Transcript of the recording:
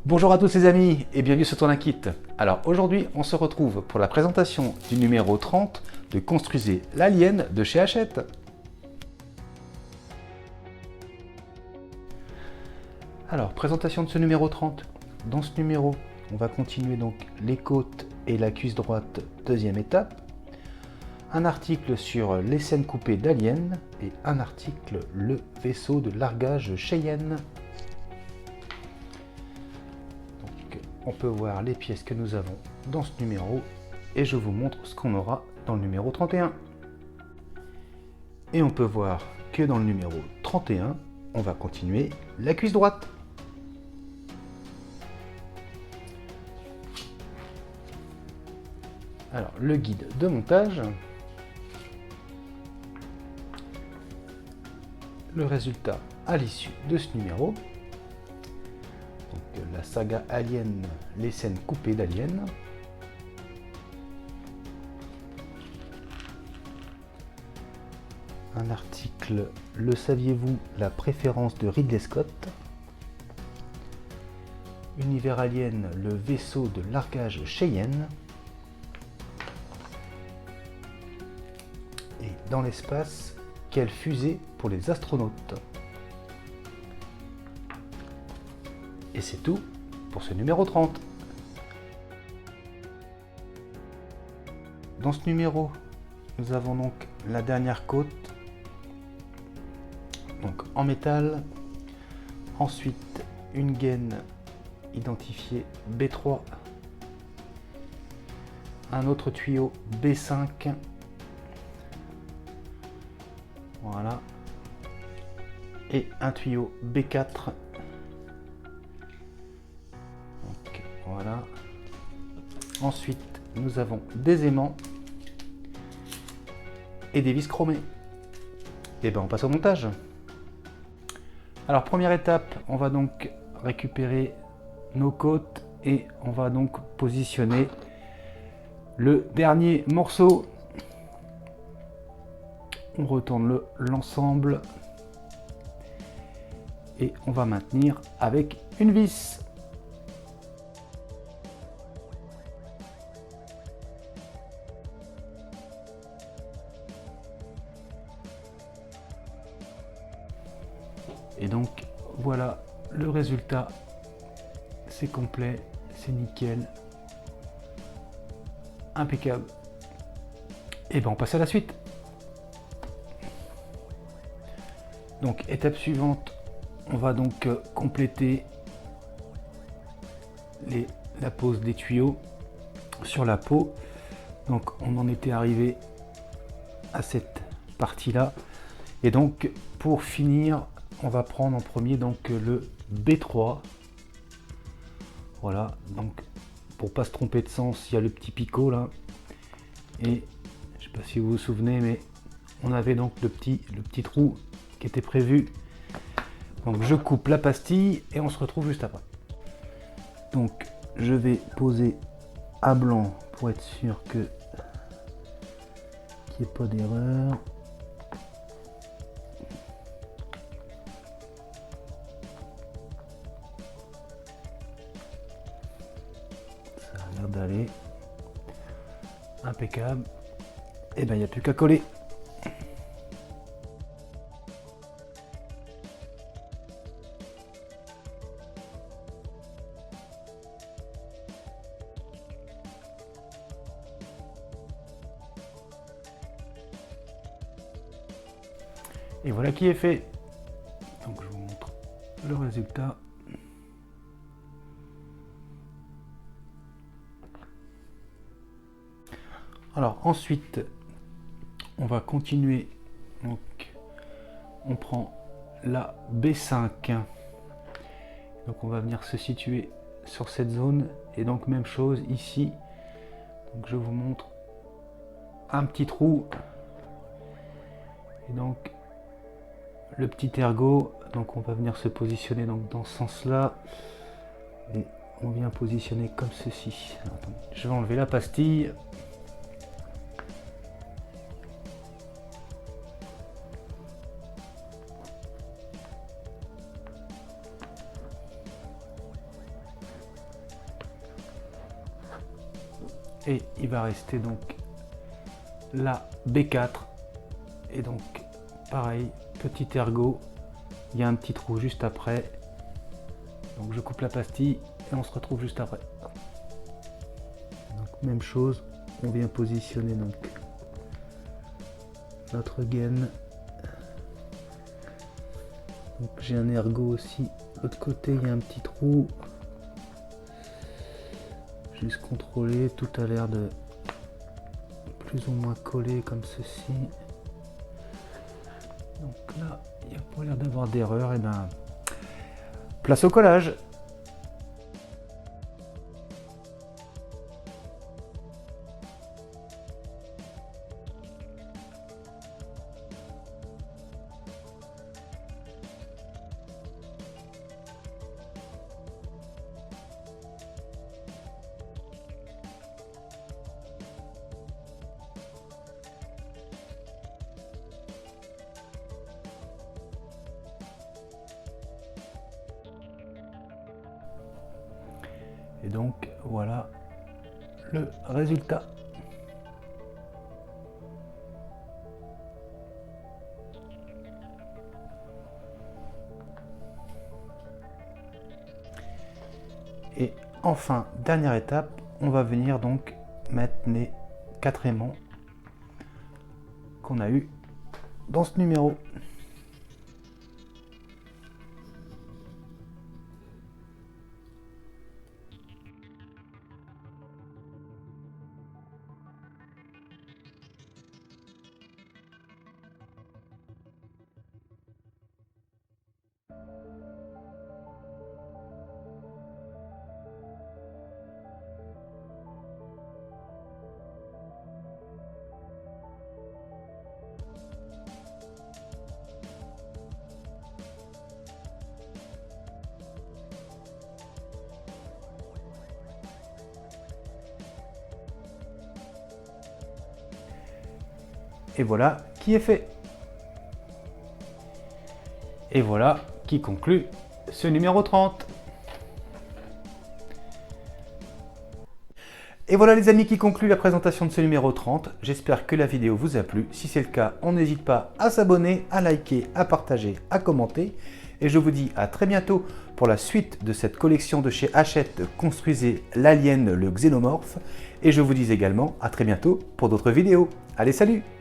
Bonjour à tous les amis et bienvenue sur Tourne-Kit. Alors aujourd'hui on se retrouve pour la présentation du numéro 30 de Construisez l'Alien de chez Hachette. Alors présentation de ce numéro 30. Dans ce numéro on va continuer donc les côtes et la cuisse droite deuxième étape. Un article sur les scènes coupées d'Alien et un article le vaisseau de largage Cheyenne. On peut voir les pièces que nous avons dans ce numéro et je vous montre ce qu'on aura dans le numéro 31. Et on peut voir que dans le numéro 31, on va continuer la cuisse droite. Alors, le guide de montage. Le résultat à l'issue de ce numéro. Donc, la saga Alien, les scènes coupées d'Alien. Un article, le saviez-vous, la préférence de Ridley Scott. Univers Alien, le vaisseau de largage Cheyenne. Et dans l'espace, quelle fusée pour les astronautes. Et c'est tout pour ce numéro 30. Dans ce numéro, nous avons donc la dernière côte, donc en métal. Ensuite, une gaine identifiée B3. Un autre tuyau B5. Voilà. Et un tuyau B4. Voilà. Ensuite, nous avons des aimants et des vis chromées. Et bien, on passe au montage. Alors, première étape, on va donc récupérer nos côtes et on va donc positionner le dernier morceau. On retourne l'ensemble et on va maintenir avec une vis. Et donc voilà le résultat, c'est complet, c'est nickel, impeccable. Et ben on passe à la suite. Donc étape suivante, on va donc compléter la pose des tuyaux sur la peau. Donc on en était arrivé à cette partie là et donc pour finir on va prendre en premier donc le B3. Voilà, donc pour pas se tromper de sens, il y a le petit picot là. Et je sais pas si vous vous souvenez, mais on avait donc le petit trou qui était prévu. Donc je coupe la pastille et on se retrouve juste après. Donc je vais poser à blanc pour être sûr que qu'il n'y ait pas d'erreur. Ça a l'air d'aller impeccable. Et ben il n'y a plus qu'à coller. Et voilà qui est fait. Donc je vous montre le résultat. Alors ensuite, on va continuer. Donc on prend la B5. Donc on va venir se situer sur cette zone. Et donc même chose ici. Donc je vous montre un petit trou. Et donc le petit ergot, donc on va venir se positionner donc dans ce sens là et on vient positionner comme ceci. Attendez, je vais enlever la pastille. Et il va rester donc la B4. Et donc pareil, petit ergot. Il y a un petit trou juste après. Donc je coupe la pastille et on se retrouve juste après. Donc même chose, on vient positionner donc notre gaine. Donc j'ai un ergot aussi. De l'autre côté, il y a un petit trou. Juste contrôler, tout a l'air de plus ou moins coller comme ceci. Donc là, il n'y a pas l'air d'avoir d'erreur. Et ben, place au collage. Et donc voilà le résultat. Et enfin, dernière étape, on va venir donc mettre les 4 aimants qu'on a eu dans ce numéro. Et voilà qui est fait. Et voilà qui conclut ce numéro 30. Et voilà les amis qui conclut la présentation de ce numéro 30. J'espère que la vidéo vous a plu. Si c'est le cas, on n'hésite pas à s'abonner, à liker, à partager, à commenter. Et je vous dis à très bientôt pour la suite de cette collection de chez Hachette Construisez l'Alien, le Xénomorphe. Et je vous dis également à très bientôt pour d'autres vidéos. Allez, salut!